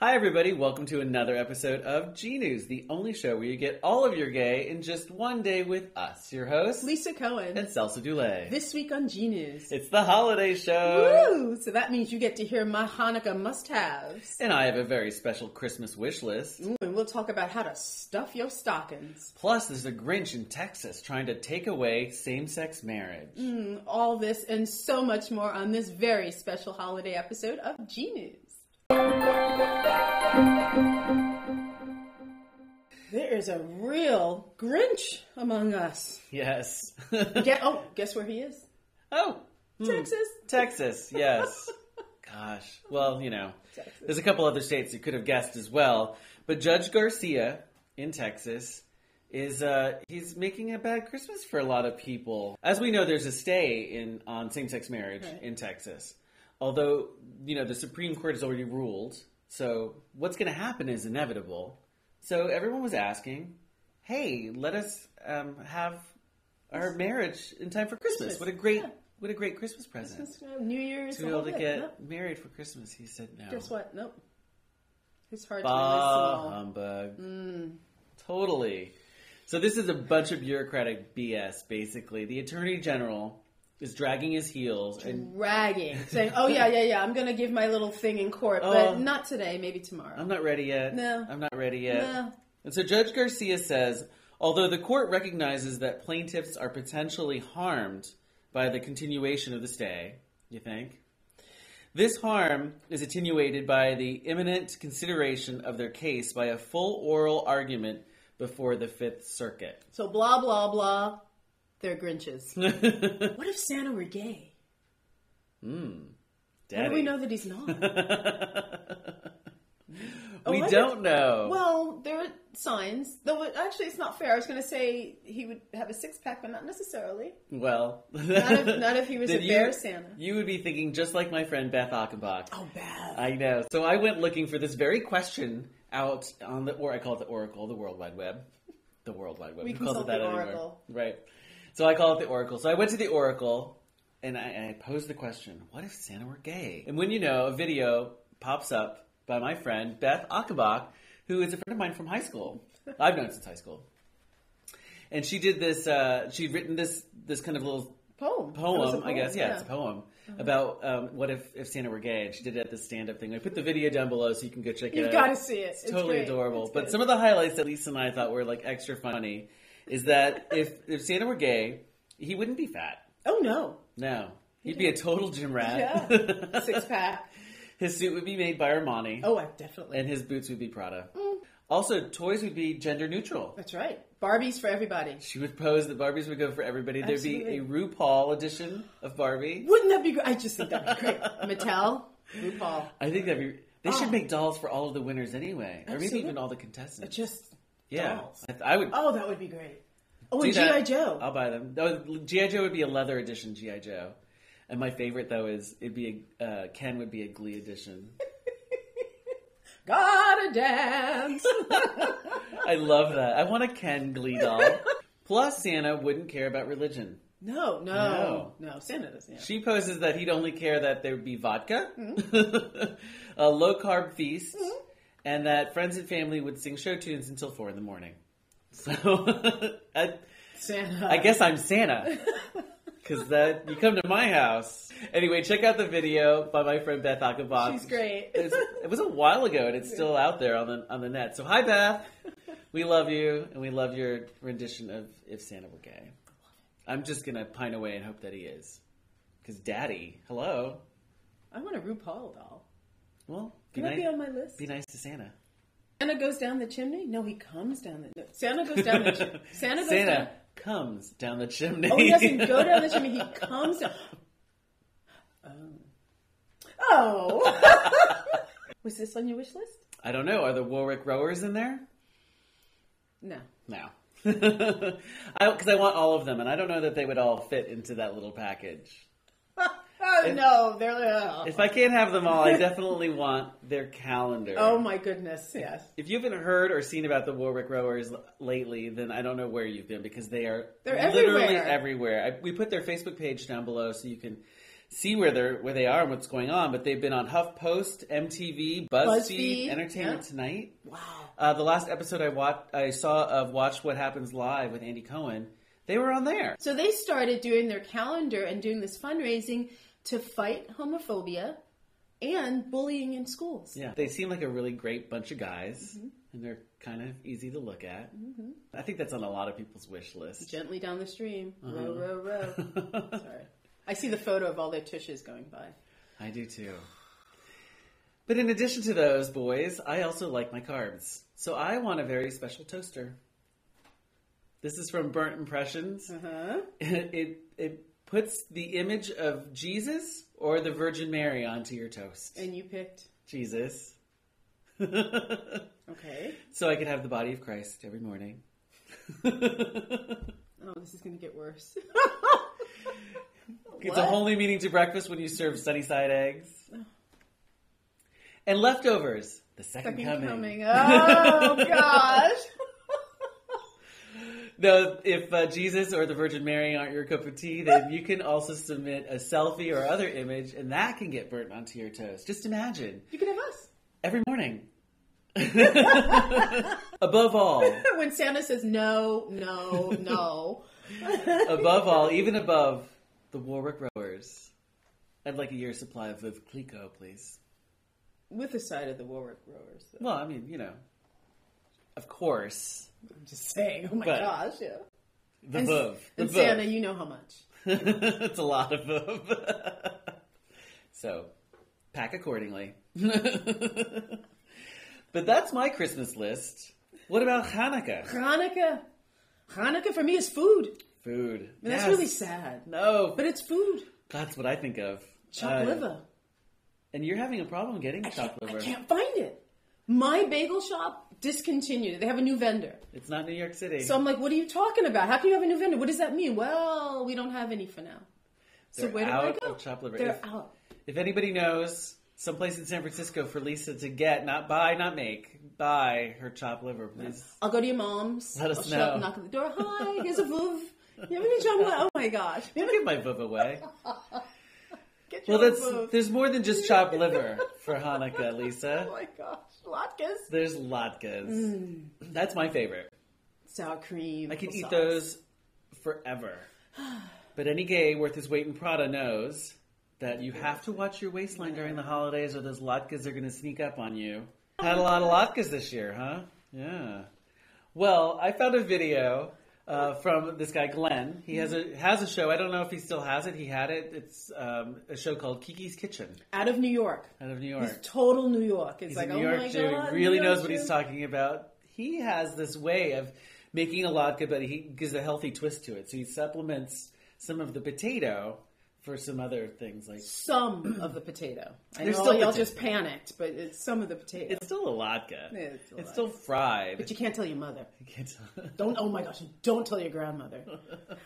Hi everybody, welcome to another episode of GNews, the only show where you get all of your gay in just one day with us, your hosts, Liisa Cohen and Celso Dulay. This week on GNews. It's the holiday show! Woo! So that means you get to hear my Hanukkah must-haves. And I have a very special Christmas wish list. Ooh, and we'll talk about how to stuff your stockings. Plus, there's a Grinch in Texas trying to take away same-sex marriage. All this and so much more on this very special holiday episode of GNews. There is a real Grinch among us. Yes. Guess where he is? Texas. Texas, yes. Gosh. Well, Texas. There's a couple other states you could have guessed as well. But Judge Garcia in Texas is he's making a bad Christmas for a lot of people. As we know, there's a stay on same-sex marriage in Texas. Although, the Supreme Court has already ruled, so what's going to happen is inevitable. So everyone was asking, hey, let us have our marriage in time for Christmas. What a great Christmas present. Christmas, New Year's, to be able to get married for Christmas. He said no. Guess what? Nope. His heart's Bah really small. Humbug. Totally. So this is a bunch of bureaucratic BS, basically. The Attorney General is dragging his heels. Saying, oh, yeah, I'm going to give my little thing in court, but not today, maybe tomorrow. I'm not ready yet. No. I'm not ready yet. No. And so Judge Garcia says, although the court recognizes that plaintiffs are potentially harmed by the continuation of the stay, you think? This harm is attenuated by the imminent consideration of their case by a full oral argument before the Fifth Circuit. So blah, blah, blah. They're Grinches. What if Santa were gay? Daddy. How do we know that he's not? We don't know. Well, there are signs. Though actually, it's not fair. I was going to say he would have a six-pack, but not necessarily. Well, not if he was a bear Santa. You would be thinking just like my friend Beth Achenbach. Oh, Beth. I know. So I went looking for this very question out on I call it the Oracle, the World Wide Web. The World Wide Web. We Who calls it that the anymore? Oracle. Right. So I call it the Oracle. So I went to the Oracle, and I posed the question, what if Santa were gay? And when a video pops up by my friend, Beth Achenbach, who is a friend of mine from high school. I've known since high school. And she did this, she'd written this kind of little poem, I guess. Yeah, it's a poem about what if Santa were gay. And she did it at the stand-up thing. I put the video down below so you can go check it out. You've got to see it. It's totally adorable. But some of the highlights that Liisa and I thought were extra funny is that if Santa were gay, he wouldn't be fat. Oh, no. No. He'd be a total gym rat. Yeah. Six-pack. His suit would be made by Armani. Oh, definitely. And his boots would be Prada. Also, toys would be gender neutral. That's right. Barbies for everybody. She would pose that Barbies would go for everybody. Absolutely. There'd be a RuPaul edition of Barbie. Wouldn't that be great? I just think that'd be great. Mattel, RuPaul. I think they should make dolls for all of the winners anyway. Absolutely. Or maybe even all the contestants. Just yeah. dolls. I would. Oh, that would be great. Oh, and G.I. Joe. I'll buy them. G.I. Joe would be a leather edition G.I. Joe. And my favorite, though, is Ken would be a Glee edition. Gotta dance. I love that. I want a Ken Glee doll. Plus, Santa wouldn't care about religion. No. Santa doesn't. Yeah. She poses that he'd only care that there would be vodka, a low-carb feast, and that friends and family would sing show tunes until 4 in the morning. So, Santa. I guess I'm Santa. Because you come to my house. Anyway, check out the video by my friend Beth Achenbach. She's great. It was a while ago, and it's still out there on the net. So hi, Beth. We love you, and we love your rendition of If Santa Were Gay. I'm just going to pine away and hope that he is. Because Daddy, hello. I want a RuPaul doll. Well, Can that be on my list? Be nice to Santa. Santa goes down the chimney? No, he comes down the... No, Santa goes down the chimney. Santa comes down the chimney. Oh, he doesn't go down the chimney. He comes down... Oh. Was this on your wish list? I don't know. Are the Warwick Rowers in there? No. Because I want all of them, and I don't know that they would all fit into that little package. No, they're... If I can't have them all, I definitely want their calendar. Oh my goodness, yes. If you haven't heard or seen about the Warwick Rowers lately, then I don't know where you've been, because they're everywhere. Literally everywhere. We put their Facebook page down below so you can see where they are and what's going on, but they've been on HuffPost, MTV, BuzzFeed, Entertainment Tonight. Wow. The last episode I saw of Watch What Happens Live with Andy Cohen, they were on there. So they started doing their calendar and doing this fundraising to fight homophobia and bullying in schools. Yeah, they seem like a really great bunch of guys, and they're kind of easy to look at. Mm-hmm. I think that's on a lot of people's wish list. Gently down the stream. Row, row, row. Sorry. I see the photo of all their tushes going by. I do too. But in addition to those, boys, I also like my carbs. So I want a very special toaster. This is from Burnt Impressions. Uh-huh. It puts the image of Jesus or the Virgin Mary onto your toast. And you picked? Jesus. Okay. So I could have the body of Christ every morning. Oh, this is going to get worse. It's a holy meeting to breakfast when you serve Sunnyside eggs. And leftovers. The second coming. Oh, gosh. No, if Jesus or the Virgin Mary aren't your cup of tea, then you can also submit a selfie or other image, and that can get burnt onto your toast. Just imagine. You can have us. Every morning. Above all. When Santa says no, no, no. Above all, even above the Warwick Rowers, I'd like a year's supply of Viv Clico, please. With the side of the Warwick Rowers. Though. Well, I mean, of course. I'm just saying. Oh my gosh, yeah. The Viv. And Santa, you know how much. It's a lot of Viv. So, pack accordingly. But that's my Christmas list. What about Hanukkah? Hanukkah for me is food. Food. I mean, that's really sad. No. But it's food. That's what I think of. Chopped liver. And you're having a problem getting chopped liver. I can't find it. My bagel shop discontinued it. They have a new vendor. It's not New York City. So I'm like, what are you talking about? How can you have a new vendor? What does that mean? Well, we don't have any for now. So where do I go? Of chopped liver. They're out. If anybody knows someplace in San Francisco for Liisa to get, not buy, not make, buy her chopped liver, please. I'll go to your mom's. Let us know. Knock on the door. Hi, here's a vuv. You have any chopped liver? Oh my gosh. Don't give my vuv away. Well, there's more than just chopped liver for Hanukkah, Liisa. Oh my gosh. Latkes? There's latkes. That's my favorite. Sour cream. I can eat those forever. But any gay worth his weight in Prada knows that you have to watch your waistline during the holidays or those latkes are going to sneak up on you. Had a lot of latkes this year, huh? Yeah. Well, I found a video from this guy, Glenn. He has a show. I don't know if he still has it. He had it. It's a show called Kiki's Kitchen. Out of New York. He's total New York. It's he's like, a New York my Jew. God. He really knows what he's talking about. He has this way of making a latke, but he gives a healthy twist to it. So he supplements some of the potato for some other things like some of the potato. I There's know still y'all potato. just panicked, but it's some of the potato. It's still a latke. It's still fried. But you can't tell your mother. You can't tell. Don't. Oh my gosh! Don't tell your grandmother.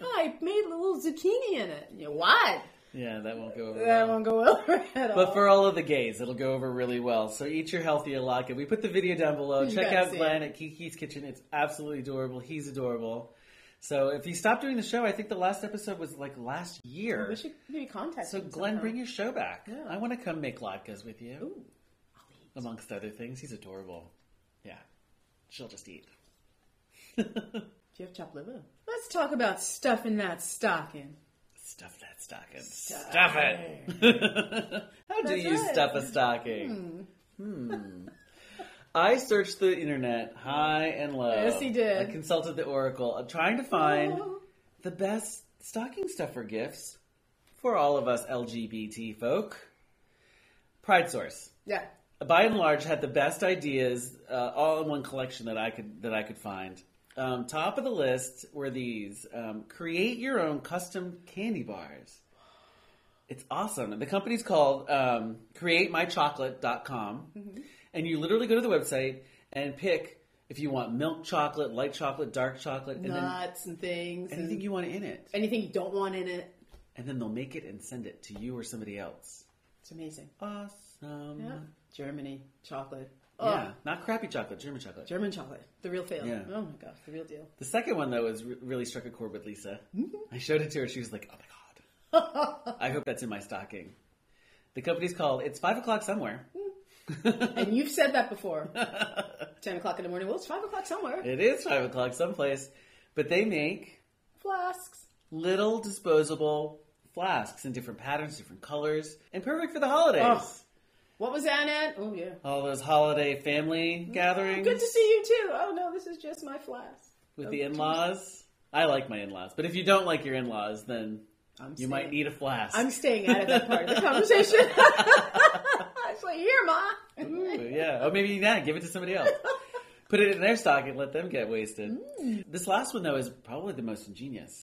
I made a little zucchini in it. You know, what? Yeah, that won't go over. That won't go over at all. But for all of the gays, it'll go over really well. So eat your healthy latke. We put the video down below. Check out Glenn at Kiki's Kitchen. It's absolutely adorable. He's adorable. So if he stopped doing the show, I think the last episode was like last year. Well, we should maybe contact him. So Glenn, bring your show back. Yeah. I want to come make latkes with you. Ooh, I'll eat. Amongst other things. He's adorable. Yeah. She'll just eat. Do you have chopped liver? Let's talk about stuffing that stocking. Stuff that stocking. Stuff it. How do you stuff a stocking? I searched the internet high and low. Yes, he did. I consulted the Oracle, trying to find the best stocking stuffer gifts for all of us LGBT folk. Pridesource. Yeah. By and large, had the best ideas all in one collection that I could find. Top of the list were these: create your own custom candy bars. It's awesome. And the company's called CreateMyChocolate.com. Mm-hmm. And you literally go to the website and pick if you want milk chocolate, light chocolate, dark chocolate. And nuts and things. Anything you want in it. Anything you don't want in it. And then they'll make it and send it to you or somebody else. It's amazing. Awesome. Yeah. Germany chocolate. Yeah, not crappy chocolate, German chocolate. German chocolate. The real deal. Yeah. Oh my gosh, the real deal. The second one, though, really struck a chord with Liisa. Mm-hmm. I showed it to her. She was like, oh my God. I hope that's in my stocking. The company's called It's 5 o'clock somewhere. And you've said that before. 10 o'clock in the morning. Well, it's 5 o'clock somewhere. It is 5 o'clock someplace. But they make Flasks. little disposable flasks in different patterns, different colors, and perfect for the holidays. Oh. What was that at? Oh, yeah. All those holiday family gatherings. Good to see you, too. Oh, no, this is just my flask. With the in-laws. I like my in-laws. But if you don't like your in-laws, then you might need a flask. I'm staying out of that part of the conversation. It's like, here, Ma. Ooh, yeah. Oh, maybe give it to somebody else. Put it in their stock and let them get wasted. This last one, though, is probably the most ingenious.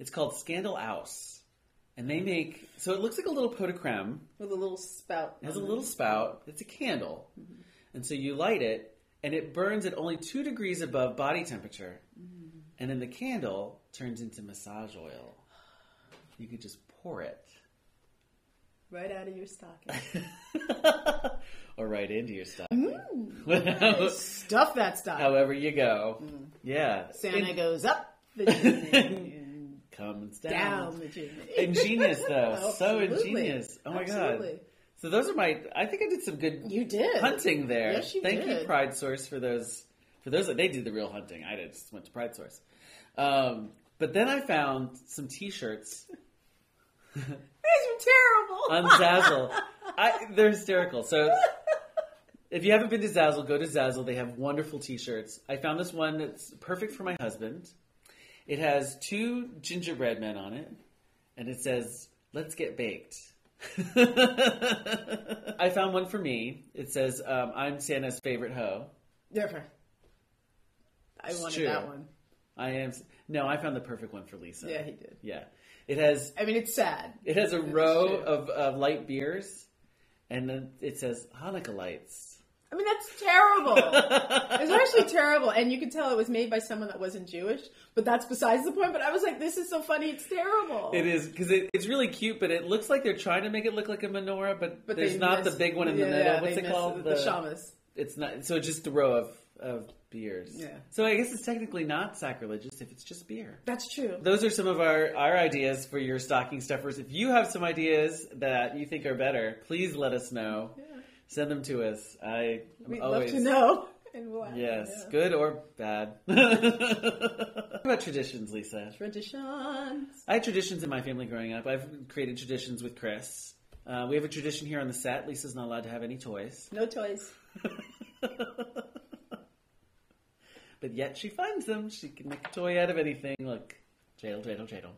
It's called Scandal House. And they make... So it looks like a little pot de creme. With a little spout. It has a little spout. It's a candle. Mm-hmm. And so you light it, and it burns at only 2 degrees above body temperature. Mm. And then the candle turns into massage oil. You could just pour it. Right out of your stocking. Or right into your stocking. Stuff that stocking. However you go. Yeah. Santa goes up the chimney. Comes down the chimney. Ingenious, though. Absolutely. So ingenious. Oh, my God. So those are I think I did some good hunting there. Yes, you Thank you, Pridesource, for those. They did the real hunting. I just went to Pridesource. But then I found some T-shirts. These are terrible. On Zazzle. They're hysterical. So if you haven't been to Zazzle, go to Zazzle. They have wonderful T-shirts. I found this one that's perfect for my husband. It has 2 gingerbread men on it, and it says, "Let's get baked." I found one for me. It says, "I'm Santa's favorite hoe." Different. I wanted that one. No, I found the perfect one for Liisa. Yeah, he did. Yeah. It has... I mean, it's sad. It has a row of light beers, and then it says, "Hanukkah lights." I mean, that's terrible. It's actually terrible. And you could tell it was made by someone that wasn't Jewish, but that's besides the point. But I was like, this is so funny. It's terrible. It is, because it's really cute, but it looks like they're trying to make it look like a menorah, but there's not the big one in the middle. What's it called? The shamas. It's not. So it's just a row of beers. Yeah. So I guess it's technically not sacrilegious if it's just beer. That's true. Those are some of our ideas for your stocking stuffers. If you have some ideas that you think are better, please let us know. Yeah. Send them to us. We'd love to know. And good or bad. What about traditions, Liisa? Traditions. I had traditions in my family growing up. I've created traditions with Chris. We have a tradition here on the set. Lisa's not allowed to have any toys. No toys. But yet she finds them. She can make a toy out of anything. Look, dreidel.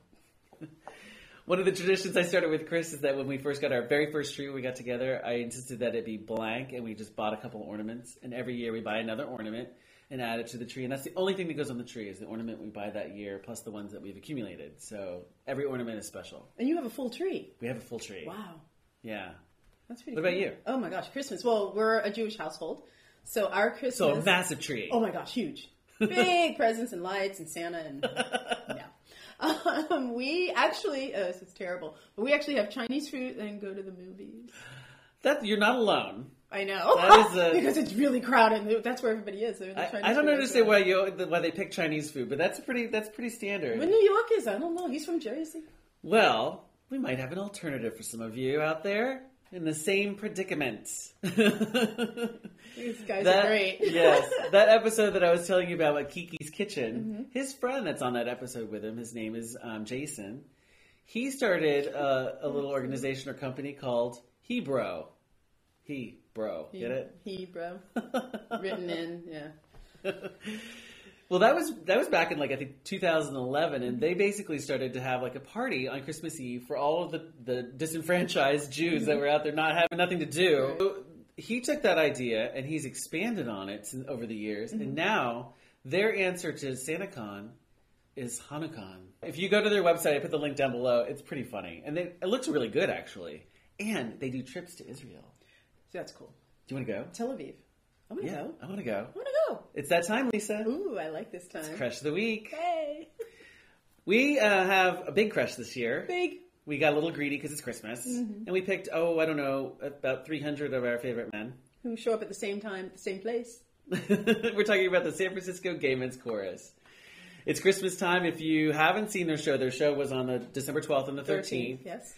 One of the traditions I started with Chris is that when we first got our very first tree, we got together, I insisted that it be blank, and we just bought a couple of ornaments. And every year we buy another ornament and add it to the tree. And that's the only thing that goes on the tree is the ornament we buy that year, plus the ones that we've accumulated. So every ornament is special. And you have a full tree. We have a full tree. Wow. Yeah. That's pretty What cool. about you? Oh my gosh, Christmas. Well, we're a Jewish household. So our Christmas... So a massive tree. Oh my gosh, huge. Big presents and lights and Santa and... we actually, this is terrible, but we actually have Chinese food and go to the movies. You're not alone. I know. That is because it's really crowded. That's where everybody is. I don't understand why they pick Chinese food, but that's pretty standard. What New York is, I don't know. He's from Jersey. Well, we might have an alternative for some of you out there in the same predicament. These guys are great. Yes. That episode that I was telling you about Kiki's Kitchen, his friend that's on that episode with him, his name is Jason. He started a little organization or company called Hebro. Get it? Hebro. Written in, yeah. Well, that was back in, I think 2011, and they basically started to have a party on Christmas Eve for all of the disenfranchised Jews that were out there not having nothing to do. So he took that idea and he's expanded on it over the years, and now their answer to SantaCon is Hanukkah. If you go to their website, I put the link down below. It's pretty funny, and it looks really good actually. And they do trips to Israel. So that's cool. Do you want to go? Tel Aviv. I want to go. I want to go. Go. It's that time, Liisa. Ooh, I like this time. It's Crush of the Week. Hey. We have a big crush this year. Big. We got a little greedy because it's Christmas. And we picked, about 300 of our favorite men. Who show up at the same time, at the same place. We're talking about the San Francisco Gay Men's Chorus. It's Christmas time. If you haven't seen their show was on the December 12th and the 13th. Yes.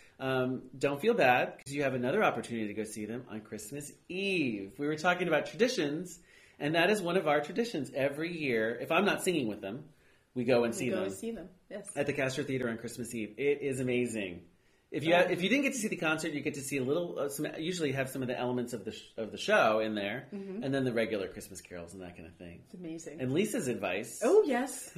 Don't feel bad because you have another opportunity to go see them on Christmas Eve. We were talking about traditions, and that is one of our traditions every year. If I'm not singing with them, we go and see them. Yes. At the Castro Theater on Christmas Eve. It is amazing. If you didn't get to see the concert, you get to see a little. Usually have some of the elements of the show in there, and then the regular Christmas carols and that kind of thing. It's amazing. And Lisa's advice. Oh yes.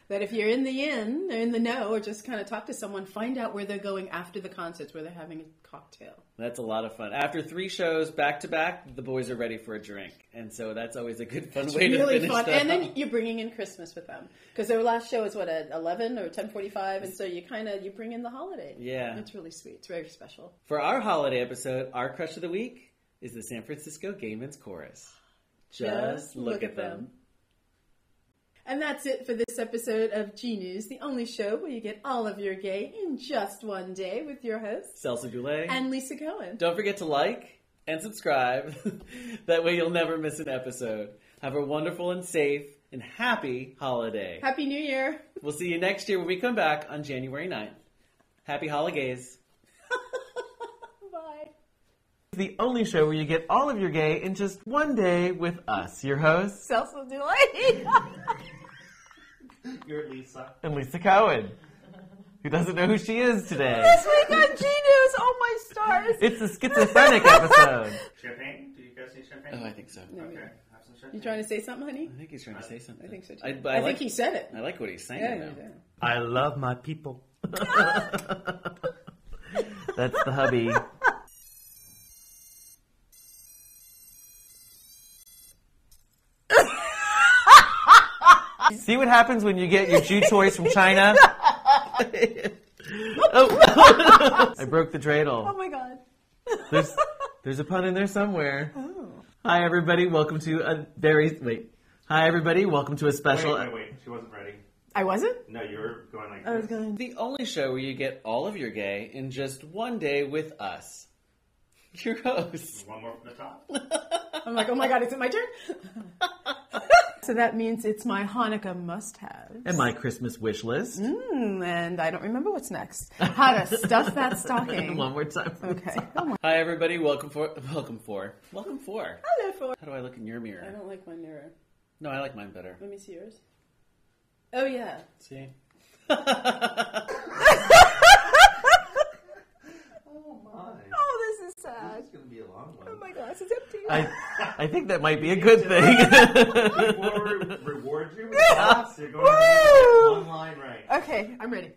That if you're in the inn or in the know or just kind of talk to someone, find out where they're going after the concerts, where they're having a cocktail. That's a lot of fun. After 3 shows back to back, the boys are ready for a drink. And so that's always a good fun way to finish that. And then you're bringing in Christmas with them. Because their last show is, at 11 or 10:45? And so you bring in the holiday. Yeah. It's really sweet. It's very special. For our holiday episode, our crush of the week is the San Francisco Gay Men's Chorus. Just look at them. And that's it for this episode of GNews, the only show where you get all of your gay in just one day with your hosts, Celso Dulay and Liisa Cohen. Don't forget to like and subscribe. That way you'll never miss an episode. Have a wonderful and safe and happy holiday. Happy New Year. We'll see you next year when we come back on January 9th. Happy holidays. Bye. The only show where you get all of your gay in just one day with us, your hosts, Celso Dulay. You're Liisa. And Liisa Cohen, who doesn't know who she is today. This week on GNews, oh my stars. It's a schizophrenic episode. Champagne? Do you guys need champagne? Oh, I think so. Okay. Have some champagne. You trying to say something, honey? I think he's trying to say something. I think so too. I think he said it. I like what he's saying Yeah, now. yeah. I love my people. That's the hubby. See what happens when you get your Jew toys from China? Oh. I broke the dreidel. Oh my god. There's a pun in there somewhere. Oh. Hi everybody, welcome to a Hi everybody, welcome to a special. Wait. She wasn't ready. I wasn't? No, you were going like I was this. going. The only show where you get all of your gay in just one day with us. Your hosts. One more from the top. I'm like, oh my god, is it my turn? So that means it's my Hanukkah must-have. And my Christmas wish list. And I don't remember what's next. How to stuff that stocking. One more time. Okay. Hi everybody, welcome for. Hello, for. How do I look in your mirror? I don't like my mirror. No, I like mine better. Let me see yours. Oh yeah. See? Oh my. Oh, this is sad. This is going to be a long one. Oh my gosh, it's empty. I think that might be a good thing. Before we reward you with the class, you're going to get one line right. Okay, I'm ready.